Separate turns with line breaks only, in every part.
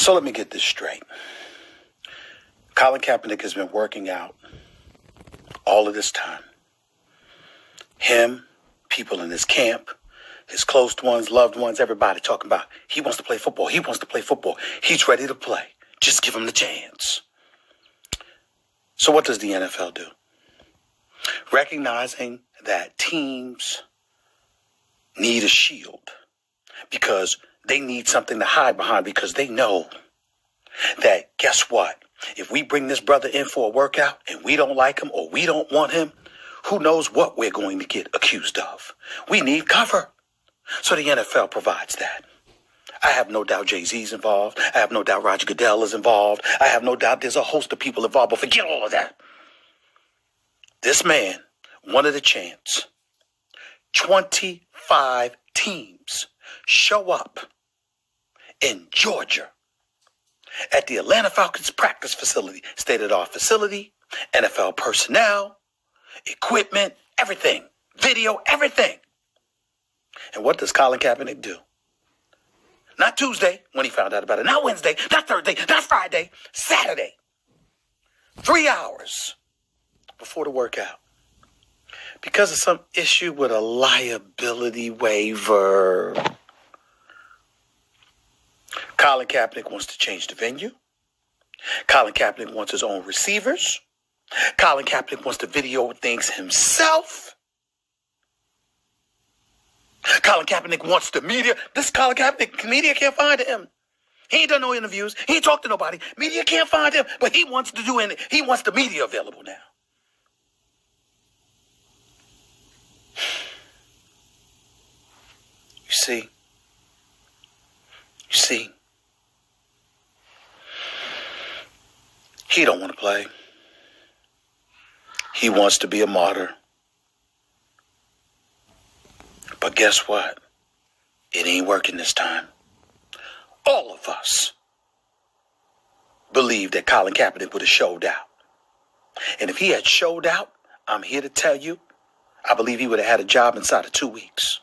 So let me get this straight. Colin Kaepernick has been working out all of this time. Him, people in his camp, his close ones, loved ones, everybody talking about he wants to play football. He wants to play football. He's ready to play. Just give him the chance. So what does the NFL do? Recognizing that teams need a shield because they need something to hide behind, because they know that, guess what? If we bring this brother in for a workout and we don't like him or we don't want him, who knows what we're going to get accused of. We need cover. So the NFL provides that. I have no doubt Jay-Z's involved. I have no doubt Roger Goodell is involved. I have no doubt there's a host of people involved, but forget all of that. This man wanted a chance. 25 teams show up in Georgia at the Atlanta Falcons practice facility, state-of-the-art facility, NFL personnel, equipment, everything, video, everything. And what does Colin Kaepernick do? Not Tuesday when he found out about it, not Wednesday, not Thursday, not Friday, Saturday. 3 hours before the workout. Because of some issue with a liability waiver. Colin Kaepernick wants to change the venue. Colin Kaepernick wants his own receivers. Colin Kaepernick wants to video things himself. Colin Kaepernick wants the media. This Colin Kaepernick, media can't find him. He ain't done no interviews. He ain't talked to nobody. Media can't find him, but he wants to do it. He wants the media available now. You see, he don't want to play. He wants to be a martyr. But guess what? It ain't working this time. All of us believe that Colin Kaepernick would have showed out. And if he had showed out, I'm here to tell you, I believe he would have had a job inside of 2 weeks.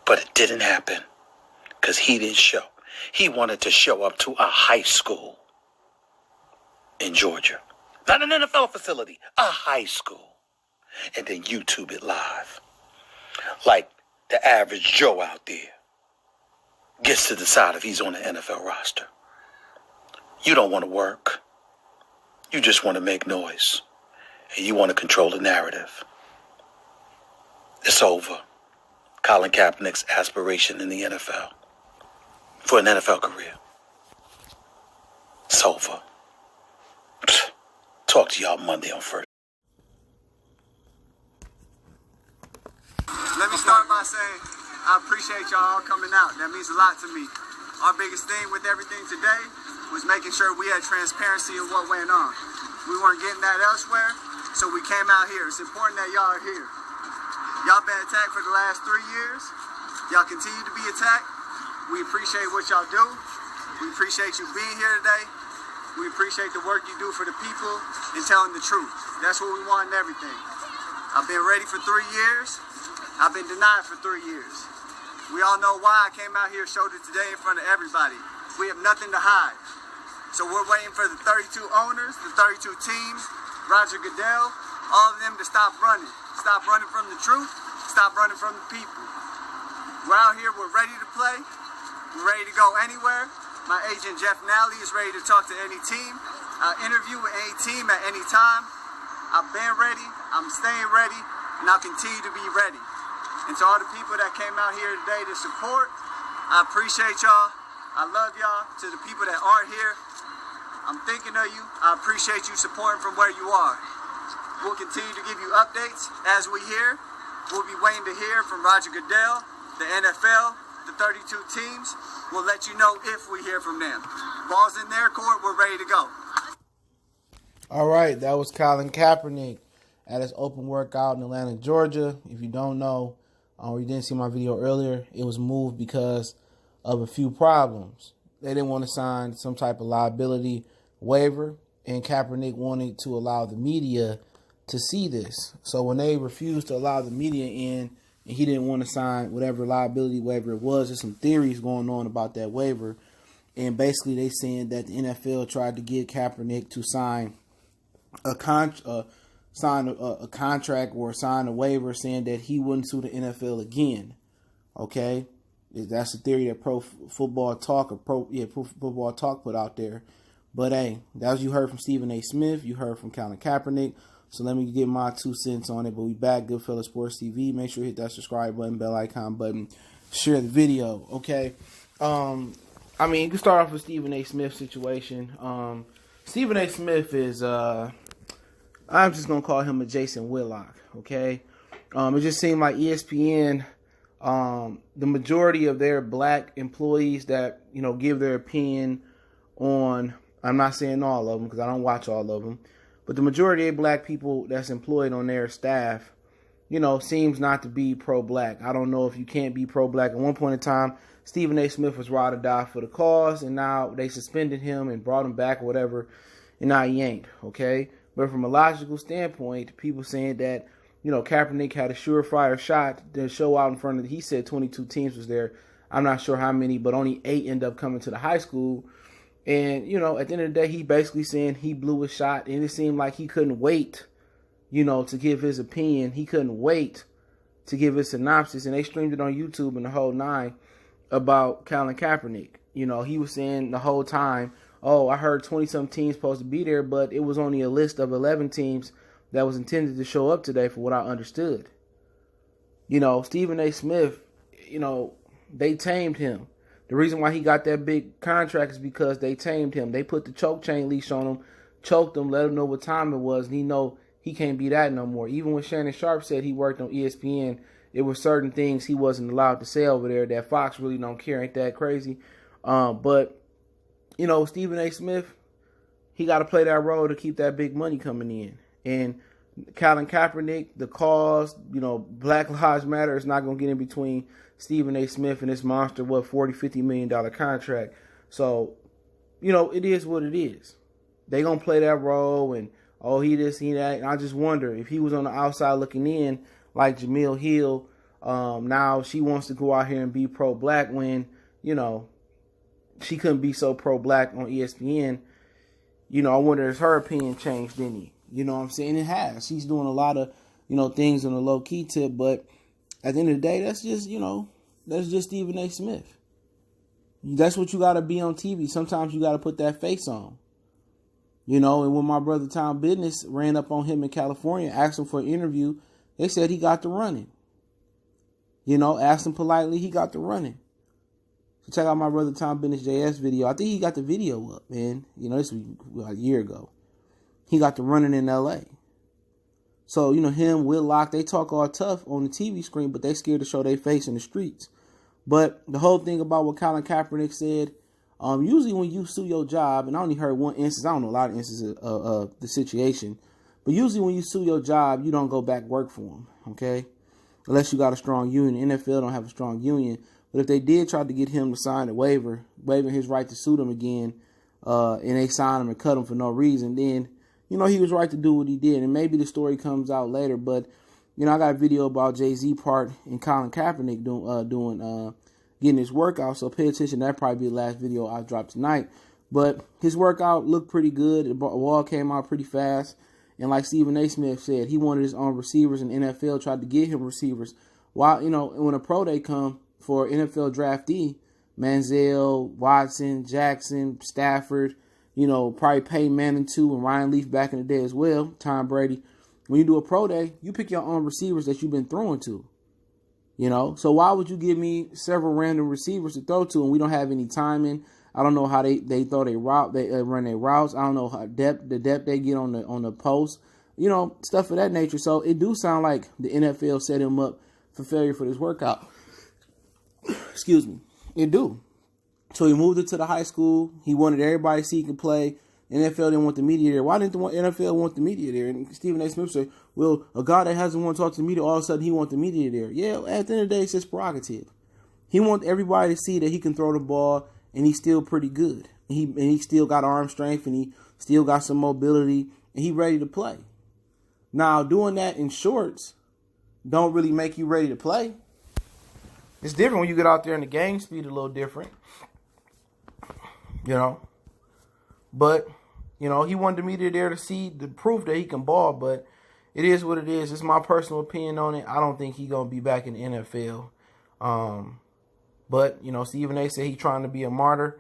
But it didn't happen because he didn't show. He wanted to show up to a high school in Georgia. Not an NFL facility, a high school. And then YouTube it live. Like the average Joe out there gets to decide if he's on the NFL roster. You don't want to work. You just want to make noise. And you want to control the narrative. It's over. Colin Kaepernick's aspiration in the NFL. For an NFL career. It's over. Talk to y'all Monday on First.
Let me start by saying I appreciate y'all coming out. That means a lot to me. Our biggest thing with everything today was making sure we had transparency in what went on. We weren't getting that elsewhere, so we came out here. It's important that y'all are here. Y'all been attacked for the last 3 years. Y'all continue to be attacked. We appreciate what y'all do. We appreciate you being here today. We appreciate the work you do for the people and telling the truth. That's what we want in everything. I've been ready for 3 years. I've been denied for 3 years. We all know why I came out here, showed it today in front of everybody. We have nothing to hide. So we're waiting for the 32 owners, the 32 teams, Roger Goodell, all of them to stop running. Stop running from the truth. Stop running from the people. We're out here. We're ready to play. We're ready to go anywhere. My agent, Jeff Nally, is ready to talk to any team. I'll interview with any team at any time. I've been ready. I'm staying ready. And I'll continue to be ready. And to all the people that came out here today to support, I appreciate y'all. I love y'all. To the people that aren't here, I'm thinking of you. I appreciate you supporting from where you are. We'll continue to give you updates as we hear. We'll be waiting to hear from Roger Goodell, the NFL, the 32 teams. We'll let you know if we hear from them. Ball's in their court. We're ready to go.
All right, that was Colin Kaepernick at his open workout in Atlanta, Georgia. If you don't know, or you didn't see my video earlier, it was moved because of a few problems. They didn't want to sign some type of liability waiver, and Kaepernick wanted to allow the media to see this. So when they refused to allow the media in, and he didn't want to sign whatever liability waiver it was, there's some theories going on about that waiver. And basically they saying that the NFL tried to get Kaepernick to sign a contract or sign a waiver saying that he wouldn't sue the NFL again. Okay, that's the theory that Pro Football Talk put out there. But hey, that's what you heard from Stephen A. Smith. You heard from Colin Kaepernick. So let me get my 2 cents on it. But we back, Goodfellas Sports TV. Make sure you hit that subscribe button, bell icon button, share the video. Okay. I mean, you can start off with Stephen A. Smith situation. Stephen A. Smith is I'm just gonna call him a Jason Whitlock. Okay. It just seemed like ESPN. The majority of their black employees that, give their opinion on, I'm not saying all of them because I don't watch all of them, but the majority of black people that's employed on their staff, seems not to be pro-black. I don't know if you can't be pro-black. At one point in time, Stephen A. Smith was ride or die for the cause, and now they suspended him and brought him back or whatever, and now he ain't, okay? But from a logical standpoint, people saying that, Kaepernick had a surefire shot to show out in front of, he said 22 teams was there. I'm not sure how many, but only 8 end up coming to the high school. And, at the end of the day, he basically saying he blew a shot, and it seemed like he couldn't wait, to give his opinion. He couldn't wait to give his synopsis, and they streamed it on YouTube and the whole 9 about Colin Kaepernick. He was saying the whole time, oh, I heard 20-some teams supposed to be there, but it was only a list of 11 teams that was intended to show up today for what I understood. Stephen A. Smith, they tamed him. The reason why he got that big contract is because they tamed him. They put the choke chain leash on him, choked him, let him know what time it was, and he can't be that no more. Even when Shannon Sharp said he worked on ESPN, it were certain things he wasn't allowed to say over there that Fox really don't care. Ain't that crazy? But Stephen A. Smith, he got to play that role to keep that big money coming in. And Colin Kaepernick, the cause, Black Lives Matter is not going to get in between Stephen A. Smith and this monster, $40-50 million contract. So, it is what it is. They going to play that role and, oh, he this, he that. And I just wonder if he was on the outside looking in like Jamil Hill, now she wants to go out here and be pro-black when, she couldn't be so pro-black on ESPN. I wonder if her opinion changed any. You know what I'm saying? It has. She's doing a lot of, things on a low-key tip, but at the end of the day, that's just Stephen A. Smith. That's what you got to be on TV. Sometimes you got to put that face on. And when my brother Tom Business ran up on him in California, asked him for an interview, they said he got the running. Asked him politely, he got the running. So check out my brother Tom Business JS video. I think he got the video up, man. This was a year ago. He got the running in LA. So, him, Whitlock, they talk all tough on the TV screen, but they scared to show their face in the streets. But the whole thing about what Colin Kaepernick said, usually when you sue your job, and I only heard one instance, I don't know a lot of instances of the situation, but usually when you sue your job, you don't go back work for them, okay? Unless you got a strong union. NFL don't have a strong union. But if they did try to get him to sign a waiver, waiving his right to sue them again, and they sign him and cut him for no reason, then, he was right to do what he did. And maybe the story comes out later, but, I got a video about Jay-Z part and Colin Kaepernick getting his workout, so pay attention. That'll probably be the last video I drop tonight. But his workout looked pretty good. The ball came out pretty fast. And like Stephen A. Smith said, he wanted his own receivers, and NFL tried to get him receivers. While, when a pro day come for NFL draftee, Manziel, Watson, Jackson, Stafford, probably Peyton Manning too, and Ryan Leaf back in the day as well, Tom Brady. When you do a pro day, you pick your own receivers that you've been throwing to. So why would you give me several random receivers to throw to, and we don't have any timing? I don't know how they throw their route, they run their routes. I don't know how the depth they get on the post, stuff of that nature. So it do sound like the NFL set him up for failure for this workout. Excuse me. It do. So he moved it to the high school. He wanted everybody to see he could play. NFL didn't want the media there. Why didn't the NFL want the media there? And Stephen A. Smith said, well, a guy that hasn't want to talk to the media, all of a sudden he wants the media there. Yeah, at the end of the day, it's his prerogative. He wants everybody to see that he can throw the ball and he's still pretty good. And he still got arm strength and he still got some mobility and he ready to play. Now, doing that in shorts don't really make you ready to play. It's different when you get out there and the game speed a little different. you know. But, you know, he wanted the media there to see the proof that he can ball, but it is what it is. It's my personal opinion on it. I don't think he's going to be back in the NFL. But, you know, Stephen A. said he's trying to be a martyr.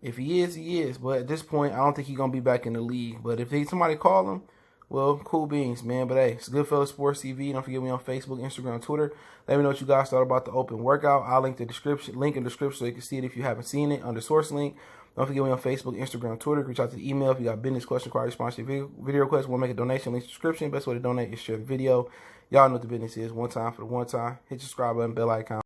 If he is, he is. But at this point, I don't think he's going to be back in the league. But if somebody call him, well, cool beans, man. But, hey, it's Goodfellas Sports TV. Don't forget me on Facebook, Instagram, Twitter. Let me know what you guys thought about the open workout. I'll link in the description so you can see it if you haven't seen it under source link. Don't forget me on Facebook, Instagram, Twitter. Reach out to the email if you got business, question, inquiry, response to your video request. Want to make a donation, link in the description. Best way to donate is share the video. Y'all know what the business is. One time for the one time. Hit the subscribe button, bell icon.